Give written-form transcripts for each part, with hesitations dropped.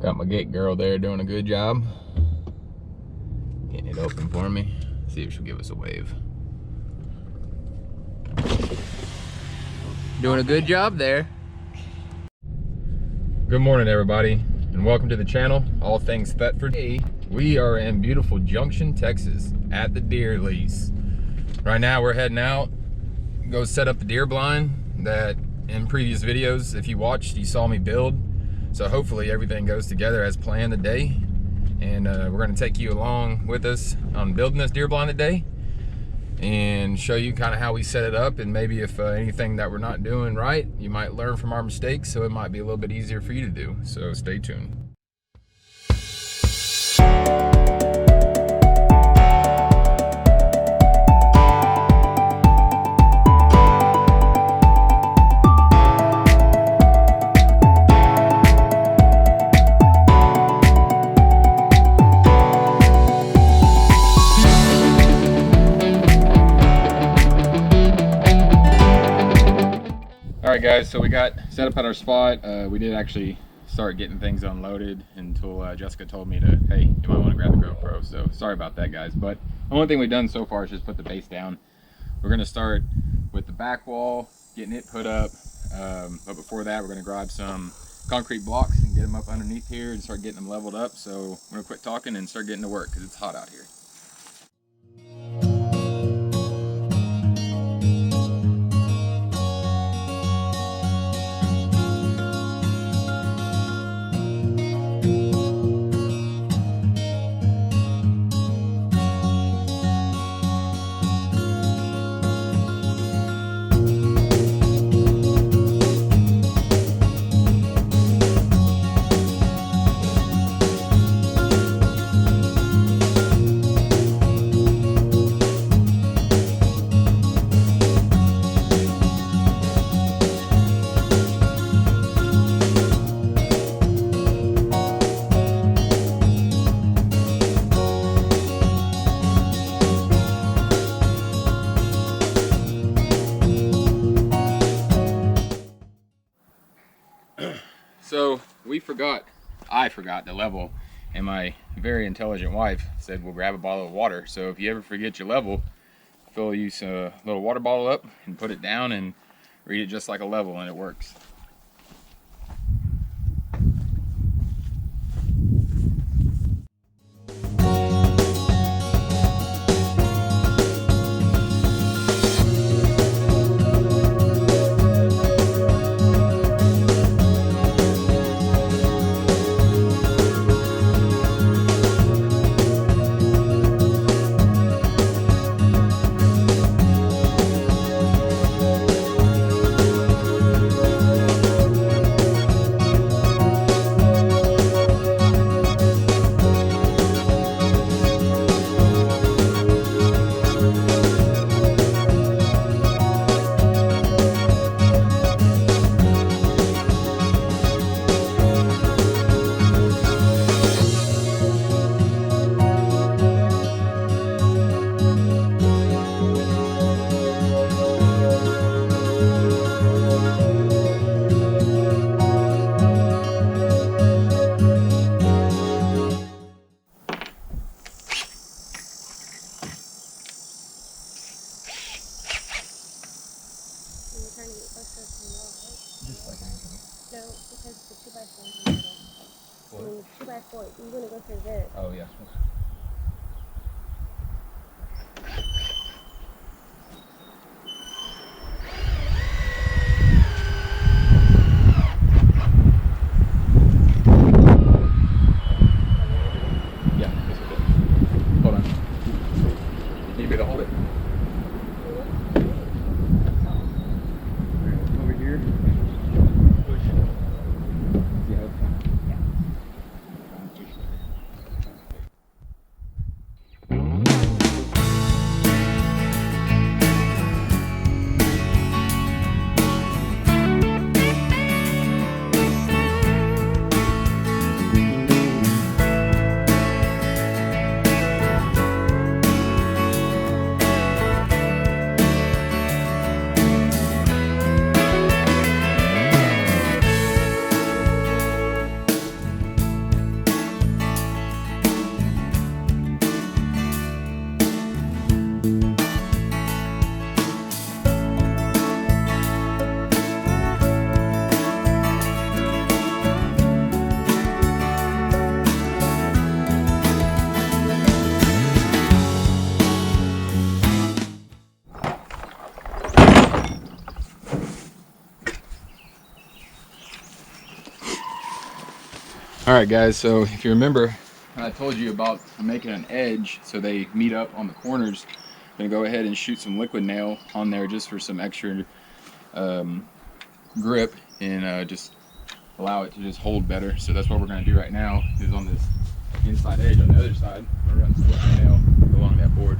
Got my gate girl there doing a good job. Getting it open for me. See if she'll give us a wave. Doing a good job there. Good morning, everybody, and welcome to the channel, All Things Thetford. Hey, we are in beautiful Junction, Texas, at the deer lease. Right now, we're heading out, go set up the deer blind that in previous videos, if you watched, you saw me build. So hopefully everything goes together as planned today. And we're gonna take you along with us on building this deer blind today and show you kind of how we set it up, and maybe if anything that we're not doing right, you might learn from our mistakes, so it might be a little bit easier for you to do. So stay tuned. Alright guys, so we got set up at our spot. We did actually start getting things unloaded until Jessica told me to, hey, you might want to grab the GoPro. So sorry about that, guys. But the only thing we've done so far is just put the base down. We're going to start with the back wall, getting it put up. But before that, we're going to grab some concrete blocks and get them up underneath here and start getting them leveled up. So I'm going to quit talking and start getting to work because it's hot out here. So I forgot to level, and my very intelligent wife said we'll grab a bottle of water. So if you ever forget your level, use a little water bottle up and put it down and read it just like a level, and it works. Just like anything. No, because the 2x4 is in the middle. What? I mean, 2x4, you're going to go through this. Oh, yes. Yeah, this is it. Hold on. Need me to hold it? Over here. Push. See how it's done? Yeah. All right, guys, so if you remember, I told you about making an edge so they meet up on the corners. I'm gonna go ahead and shoot some liquid nail on there just for some extra grip and just allow it to just hold better. So that's what we're gonna do right now, is on this inside edge on the other side, we're gonna run some liquid nail along that board.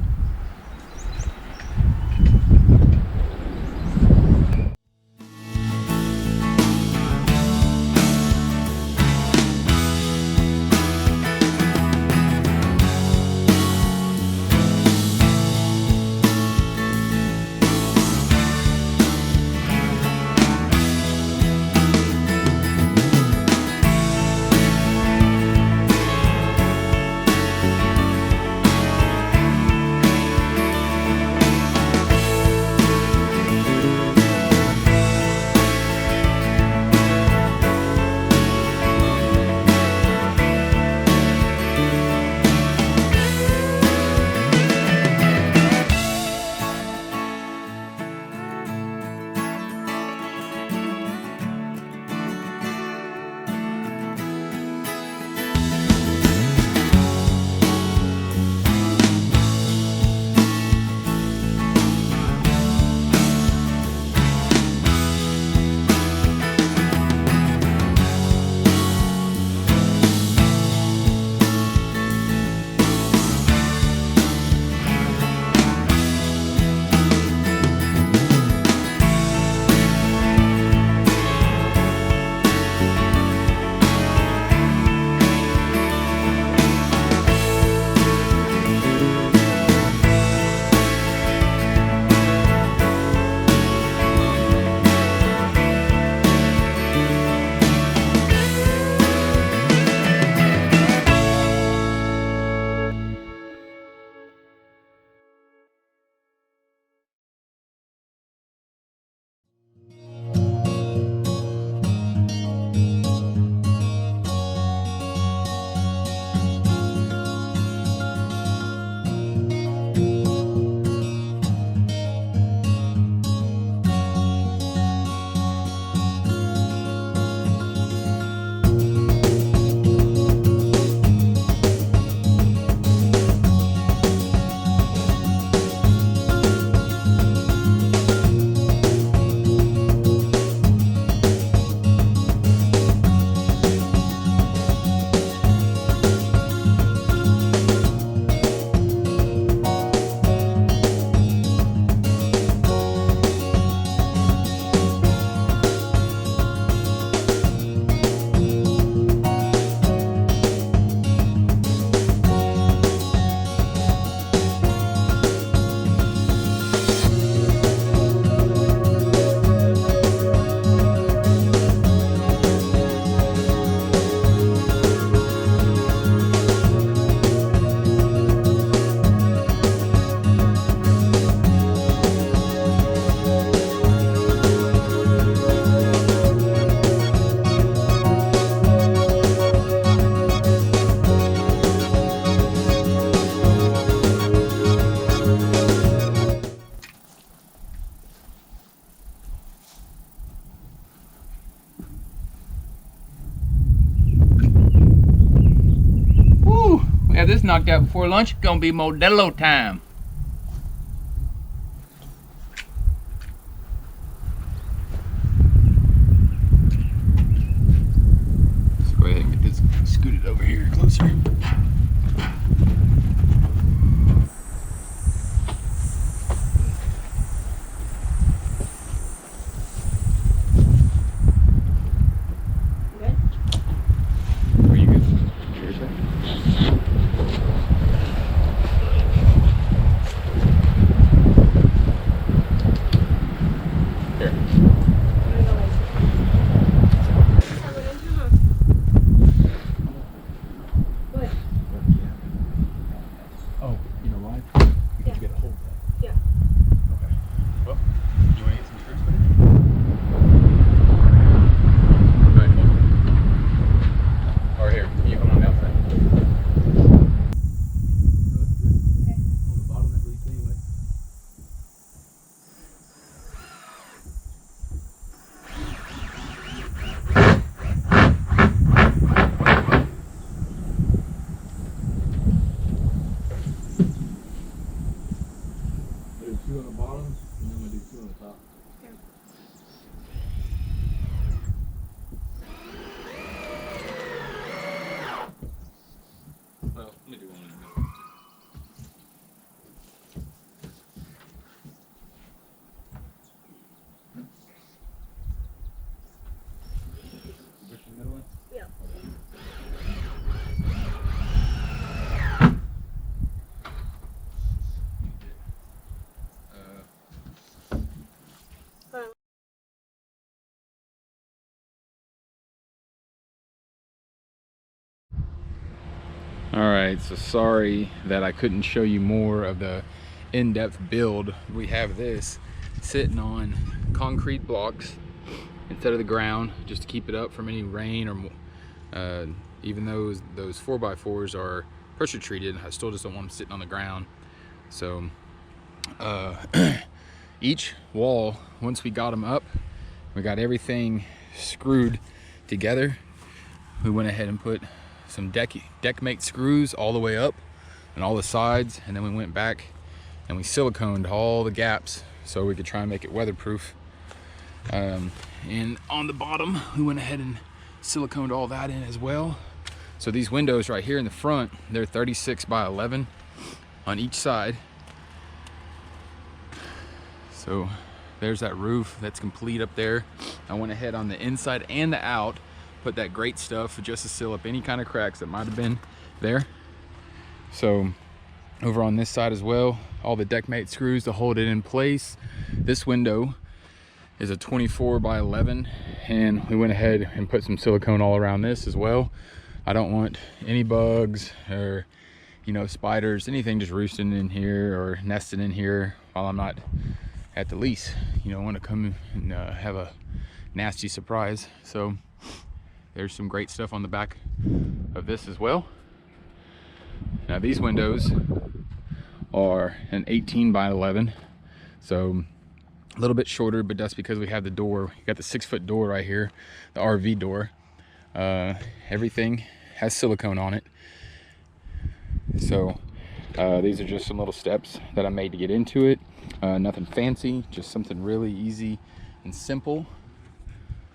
Have this knocked out before lunch. Gonna be Modelo time. Let's go ahead and get this scooted over here closer. All right, so sorry that I couldn't show you more of the in-depth build. We have this sitting on concrete blocks instead of the ground, just to keep it up from any rain, or even though those 4x4s are pressure treated, I still just don't want them sitting on the ground. So each wall, once we got them up, we got everything screwed together, we went ahead and put some deck mate screws all the way up and all the sides, and then we went back and we siliconed all the gaps so we could try and make it weatherproof. And on the bottom we went ahead and siliconed all that in as well. So these windows right here in the front, they're 36 by 11 on each side. So there's that roof that's complete up there. I went ahead on the inside and the out, put that great stuff just to seal up any kind of cracks that might have been there. So over on this side as well, all the deck mate screws to hold it in place. This window is a 24 by 11, and we went ahead and put some silicone all around this as well. I don't want any bugs or, you know, spiders, anything just roosting in here or nesting in here while I'm not at the lease. You know, I want to come and have a nasty surprise. So there's some great stuff on the back of this as well. Now these windows are an 18 by 11, so a little bit shorter, but that's because we have the door. You got the 6-foot door right here, the RV door. Everything has silicone on it. So these are just some little steps that I made to get into it. Nothing fancy, just something really easy and simple.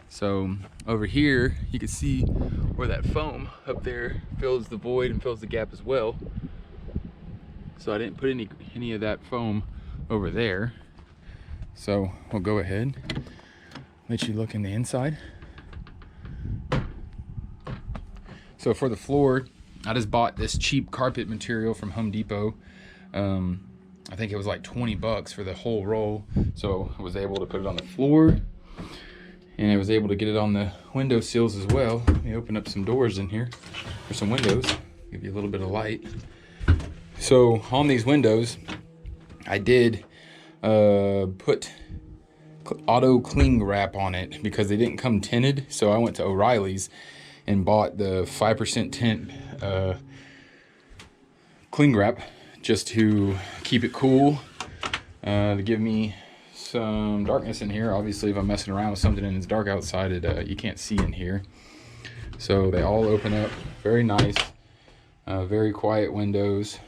So over here you can see where that foam up there fills the void and fills the gap as well. So I didn't put any of that foam over there. So we'll go ahead, let you look in the inside. So for the floor, I just bought this cheap carpet material from Home Depot. I think it was like 20 bucks for the whole roll. So I was able to put it on the floor, and I was able to get it on the window sills as well. Let me open up some doors in here, or some windows, give you a little bit of light. So on these windows, I did put auto cling wrap on it because they didn't come tinted. So I went to O'Reilly's and bought the 5% tint cling wrap just to keep it cool, to give me some darkness in here. Obviously if I'm messing around with something and it's dark outside, you can't see in here. So they all open up very nice, very quiet windows.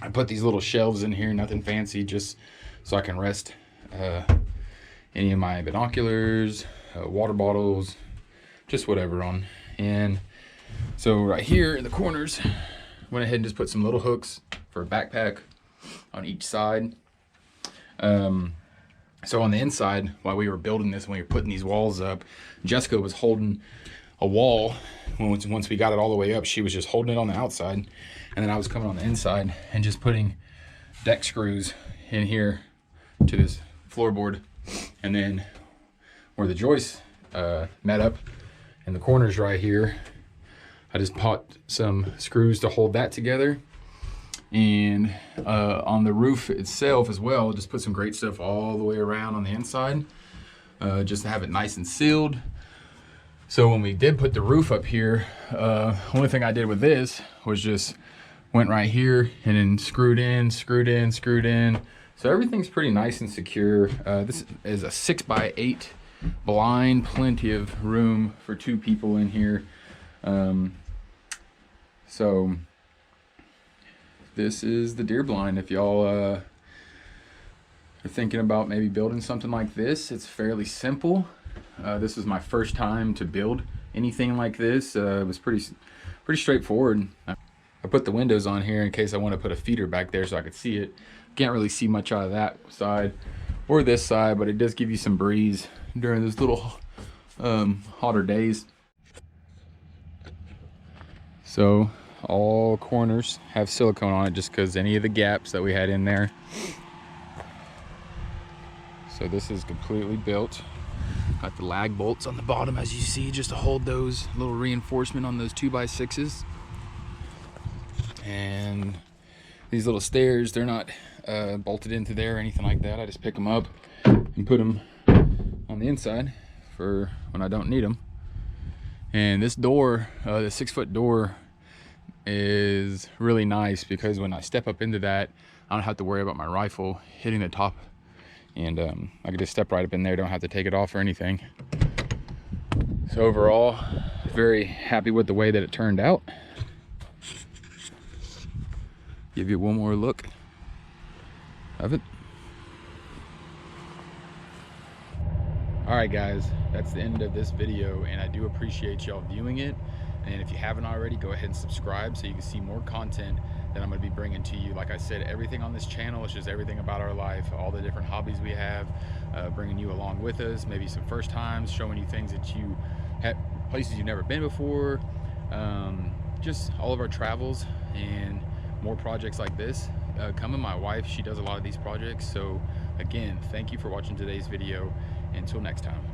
I put these little shelves in here, nothing fancy, just so I can rest any of my binoculars, water bottles, just whatever on. And so right here in the corners, went ahead and just put some little hooks for a backpack on each side. So on the inside, while we were building this, when we were putting these walls up, Jessica was holding a wall. Once we got it all the way up, she was just holding it on the outside, and then I was coming on the inside and just putting deck screws in here to this floorboard. And then where the joists met up in the corners right here, I just bought some screws to hold that together. And on the roof itself as well, just put some great stuff all the way around on the inside, just to have it nice and sealed. So when we did put the roof up here, only thing I did with this was just went right here and then screwed in. So everything's pretty nice and secure. This is a 6x8 blind, plenty of room for 2 people in here. So this is the deer blind. If y'all are thinking about maybe building something like this, it's fairly simple. This was my first time to build anything like this. It was pretty straightforward. I put the windows on here in case I want to put a feeder back there so I could see it. Can't really see much out of that side or this side, but it does give you some breeze during those little hotter days. So all corners have silicone on it just because any of the gaps that we had in there. So this is completely built. Got the lag bolts on the bottom, as you see, just to hold those little reinforcement on those 2x6s. And these little stairs, they're not bolted into there or anything like that. I just pick them up and put them on the inside for when I don't need them. And this door, the 6-foot door, is really nice because when I step up into that, I don't have to worry about my rifle hitting the top, and I can just step right up in there, don't have to take it off or anything. So overall, very happy with the way that it turned out. Give you one more look of it. All right guys, that's the end of this video, and I do appreciate y'all viewing it. And if you haven't already, go ahead and subscribe so you can see more content that I'm going to be bringing to you. Like I said, everything on this channel is just everything about our life, all the different hobbies we have, bringing you along with us, maybe some first times, showing you things that you have, places you've never been before, just all of our travels and more projects like this. Coming, my wife, she does a lot of these projects. So again, thank you for watching today's video. Until next time.